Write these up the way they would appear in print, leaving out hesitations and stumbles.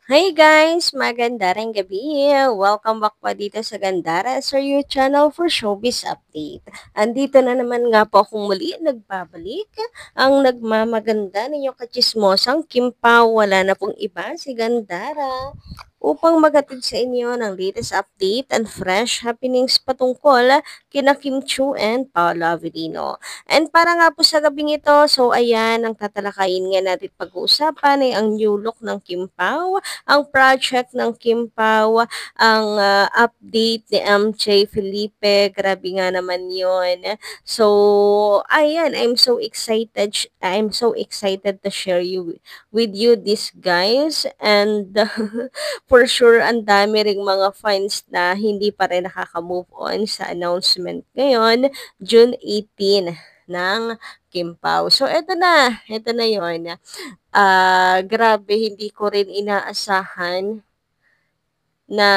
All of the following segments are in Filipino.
Hi guys! Maganda ring gabi! Welcome back po dito sa Gandara sa your channel for Showbiz Update. Andito na naman nga po akong muli nagbabalik. Ang nagmamaganda ninyong kachismosang Kim Pao. Wala na pong iba si Gandara upang magatid sa inyo ng latest update and fresh happenings patungkol kina Kim Chu and Paolo Avellino. And para nga po sa gabing ito, so ayan, ang tatalakayin nga natin pag-uusapan ay ang new look ng Kim Pao, ang project ng Kim Pao, ang update ni MJ Felipe, grabe nga naman yon. So, ayan, I'm so excited to share with you this guys and for sure ang dami ring mga fans na hindi pa rin nakaka-move on sa announcement ngayon, June 18 ng Kim Pao. So, eto na yon. Grabe, hindi ko rin inaasahan na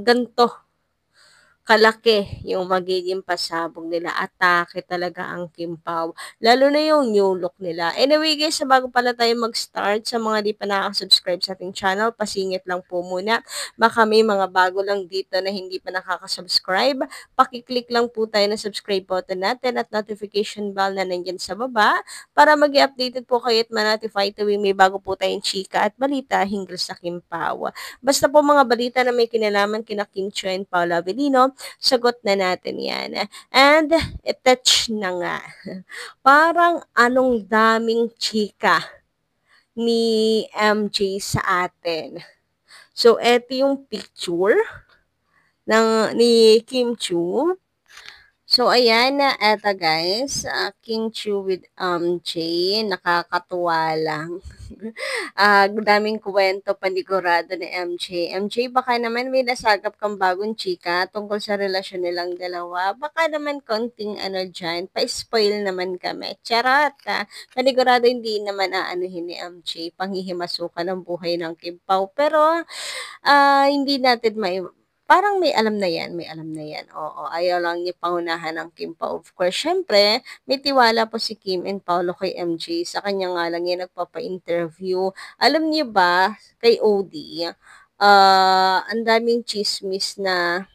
ganito kalaki yung magiging pasabog nila. Atake talaga ang Kim Pao. Lalo na yung new look nila. Anyway guys, bago pala tayo mag-start, sa mga di pa nakaka-subscribe sa ating channel, pasingit lang po muna. Baka may mga bago lang dito na hindi pa nakaka-subscribe. Pakiclick lang po tayo na subscribe button natin at notification bell na nandyan sa baba para mag-updated po kayo at ma-notify tuwing may bago po tayong chika at balita hinggil sa Kim Pao. Basta po mga balita na may kinalaman kina Kim Chiu and Paolo Avellino, sagot na natin yan. And touch na nga. Parang anong daming chika ni MJ sa atin. So, eto yung picture ni Kim Chu. So, ayan na, eto guys, King Chu with J, nakakatuwa lang. Daming kwento panigurado ni MJ. MJ, baka naman may nasagap kang bagong chika tungkol sa relasyon nilang dalawa. Baka naman konting ano dyan, pa-spoil naman kami. Charot! Panigurado hindi naman aanuhin ni MJ, panghihimasukan ng buhay ng Kim Pao. Pero, hindi natin parang may alam na yan. Oo, ayaw lang niya pangunahan ng Kim Pao. Of course, syempre, may tiwala po si Kim and Paolo kay MJ. Sa kanya nga lang yan nagpapa-interview. Alam niyo ba, kay OD, ang daming chismis na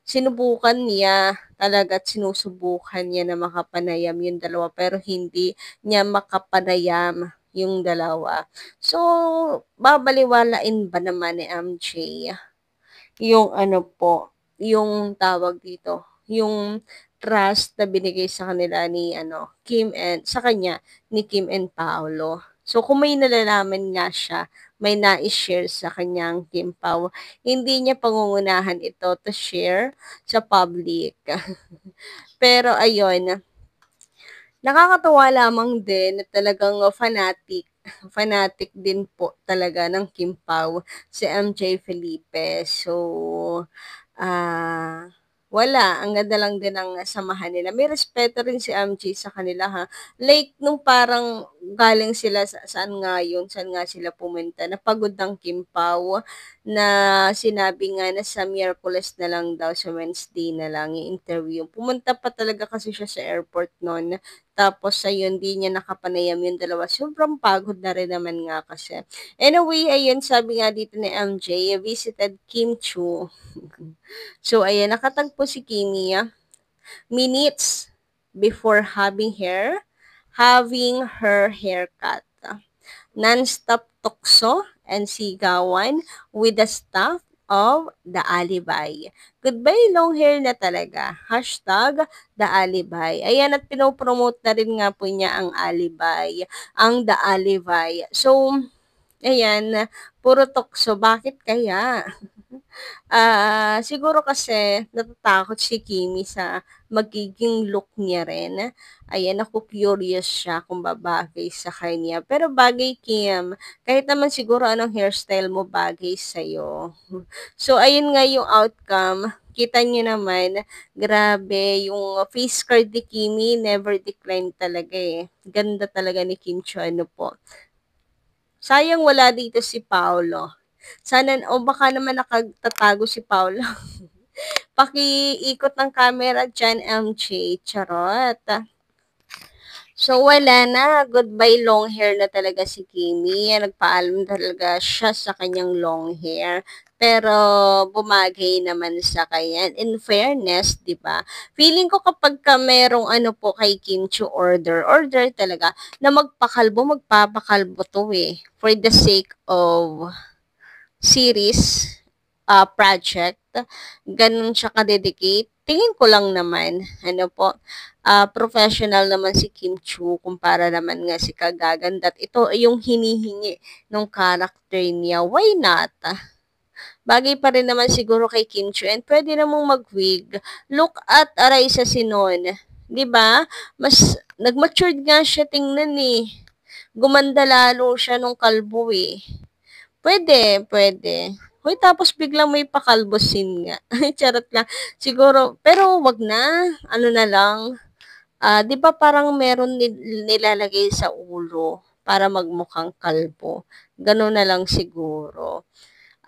sinubukan niya talaga at sinusubukan niya na makapanayam yung dalawa pero hindi niya makapanayam yung dalawa. So, babaliwalain ba naman ni MJ yung ano po, yung tawag dito, yung trust na binigay sa kanila ni Kim and sa kanya ni Kim and Paolo. So kung may nalalaman nga siya, may na-share sa kanyang Kim Pao, hindi niya pangungunahan ito to share sa public. Pero ayun, nakakatuwa lamang din na talagang fanatic fanatic din po talaga ng Kim Pao si MJ Felipe. So, ah, wala, ang ganda lang din ng samahan nila. May respeto rin si MJ sa kanila ha. Like nung parang galing sila saan nga yun, saan nga sila pumunta. Napagod ng Kim Pao na sinabi nga na sa Miyerkules na lang daw, sa Wednesday na lang yung interview. Pumunta pa talaga kasi siya sa airport noon. Tapos ayun, di niya nakapanayam yung dalawa. Sobrang pagod na rin naman nga kasi. Anyway, ayun, sabi nga dito ni MJ, visited Kim Chu. So, ayan, nakatagpo si Kimi minutes before having her haircut. Non-stop tukso and sigawan with the staff of The Alibay. Goodbye long hair na talaga. Hashtag The Alibay. Ayan, at pinopromote na rin nga po niya ang Alibay, ang The Alibay. So, ayan, puro tukso. Bakit kaya? Siguro kasi natatakot si Kimi sa magiging look niya rin. Ayan, ako curious siya kung babagay sa kanya. Pero bagay, Kim. Kahit naman siguro anong hairstyle mo bagay sa'yo. So, ayun nga yung outcome. Kita niyo naman, grabe, yung face card ni Kimi never decline talaga eh. Ganda talaga ni Kim Cho, ano po. Sayang wala dito si Paolo. Sana o baka naman nakatatago si Paolo. Pakiikot ng camera diyan, MJ, charot. So, wala na. Goodbye long hair na talaga si Kimi. Nagpaalam talaga siya sa kanyang long hair. Pero, bumagay naman sa kanya. In fairness, di ba? Feeling ko kapag ka merong ano po kay Kim Chu order talaga na magpakalbo, magpapakalbo to eh. For the sake of series, project, ganun siya kadedicate. Tingin ko lang naman, ano po, professional naman si Kim Chu kumpara naman nga si Kagagandat. Ito yung hinihingi ng character niya. Why not? Bagay pa rin naman siguro kay Kim Chu and pwede namang mag-wig. Look at Arisa Sinon. 'Di ba? Mas nag-matured nga siya tingnan eh. Gumanda lalo siya nung kalbo eh. Pwede. Hoy, tapos biglang may pakalbosin nga. Charot lang. Siguro, pero wag na. Ano na lang. 'Di ba parang meron nilalagay sa ulo para magmukhang kalbo. Gano'n na lang siguro.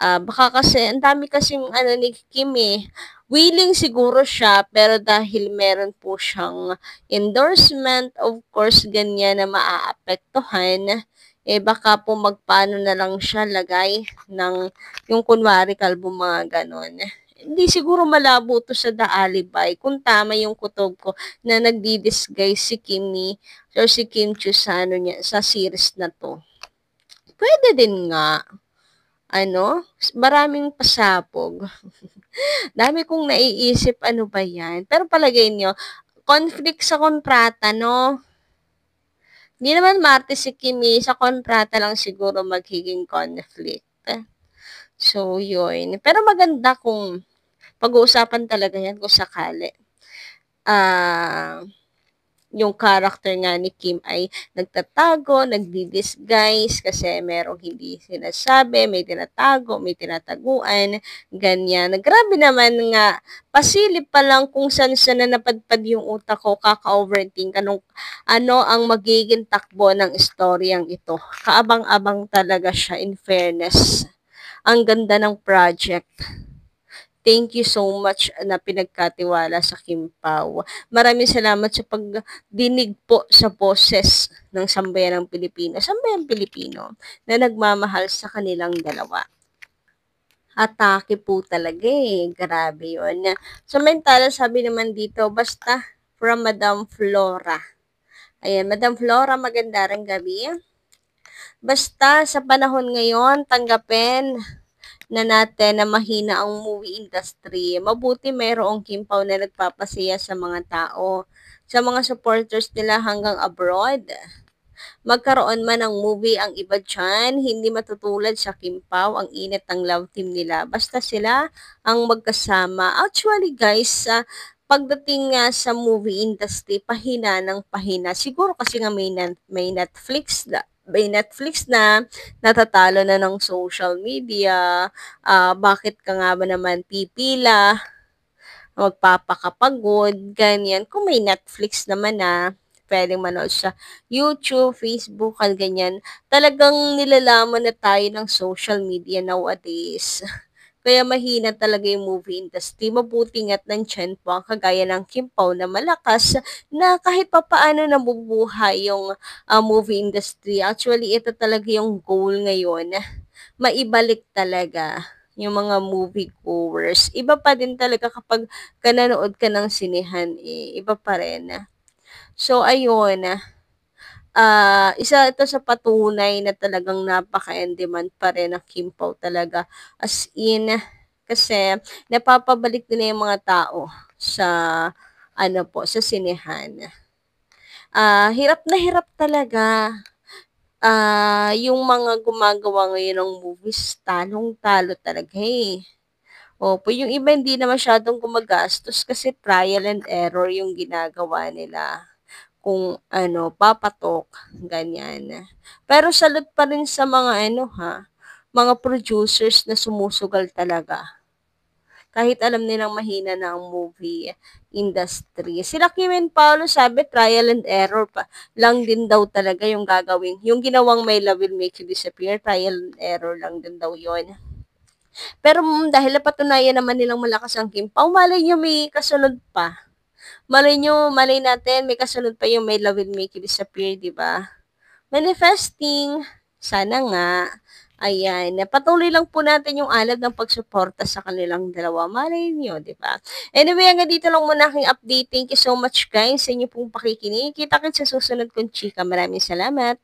Baka kasi, ang dami kasing ano ni Kim eh. Willing siguro siya, pero dahil meron po siyang endorsement, of course, ganyan na maaapektuhan, eh baka po magpaano na lang siya lagay ng, yung kunwari kalbo mga ganon. Hindi siguro malabo to sa The Alibi kung tama yung kutob ko na nagdi-disguise si Kimi or si Kim Chu sa, ano niya, sa series na to. Pwede din nga. Ano, maraming pasabog. Dami kong naiisip, ano ba yan? Pero palagay nyo, conflict sa kontrata, no? Hindi naman Marte si Kimi, sa kontrata lang siguro magiging conflict. So, yun. Pero maganda kung pag-uusapan talaga yan kung sakali. Yung character nga ni Kim ay nagtatago, nagdi-disguise kasi merong hindi sinasabi, may tinatago, may tinataguan, ganyan. Grabe naman nga, pasilip pa lang kung saan na napadpad yung utak ko, kaka-overthink anong, ano ang magiging takbo ng istoryang ito. Kaabang-abang talaga siya, in fairness. Ang ganda ng project. Thank you so much na pinagkatiwala sa Kim Pao. Maraming salamat sa pagdinig po sa boses ng sambayanang Pilipino, sambayang Pilipino na nagmamahal sa kanilang dalawa. Atake po talaga eh. Grabe yun. Samantala, sabi naman dito, basta from Madam Flora. Ayan, Madam Flora, maganda rin gabi. Basta sa panahon ngayon, tanggapin na natin na mahina ang movie industry. Mabuti mayroong Kim Pao na nagpapasaya sa mga tao, sa mga supporters nila hanggang abroad. Magkaroon man ng movie ang iba dyan, hindi matutulad sa Kim Pao ang init ng love team nila. Basta sila ang magkasama. Actually guys, pagdating nga sa movie industry, pahina ng pahina. Siguro kasi nga may Netflix na natatalo na ng social media. Bakit ka nga ba naman pipila? Magpapakapagod, ganyan. Kung may Netflix naman na, pwedeng manood sa YouTube, Facebook, at ganyan. Talagang nilalaman na tayo ng social media nowadays. Kaya mahina talaga yung movie industry. Mabuti nga't nandyan po ang kagaya ng Kim Pao na malakas na kahit papaano nabubuhay yung movie industry. Actually, ito talaga yung goal ngayon. Maibalik talaga yung mga movie goers. Iba pa din talaga kapag nanood ka ng sinehan, eh. Iba pa rin. So, ayun. Isa ito sa patunay na talagang napaka-in-demand pa rin ng Kim Pao talaga. As in, kasi napapabalik nila yung mga tao sa ano po, sa sinehan. Hirap na hirap talaga. Yung mga gumagawa ngayon ng movies, talong-talo talaga eh. Opo, yung iba hindi na masyadong gumagastos kasi trial and error yung ginagawa nila. Kung ano, papatok, ganyan. Pero salute pa rin sa mga ano ha, mga producers na sumusugal talaga. Kahit alam nilang mahina na ang movie industry. Sila Kim and Paolo sabi trial and error pa lang din daw talaga yung gagawin. Yung ginawang My Love Will Make You Disappear, trial and error lang din daw yon. Pero dahil napatunayan naman nilang malakas ang Kim Pao, malay nyo may kasunod pa. Malay natin may kasunod pa yung may love will make you disappear, 'di ba? Manifesting, sana nga. Ayan, patuloy lang po natin yung alab ng pagsuporta sa kanilang dalawa, malay niyo, 'di ba? Anyway, hanggang dito lang muna aking update. Thank you so much guys sa inyo pong pakikinig. Kita-kits sa susunod kong chika. Maraming salamat.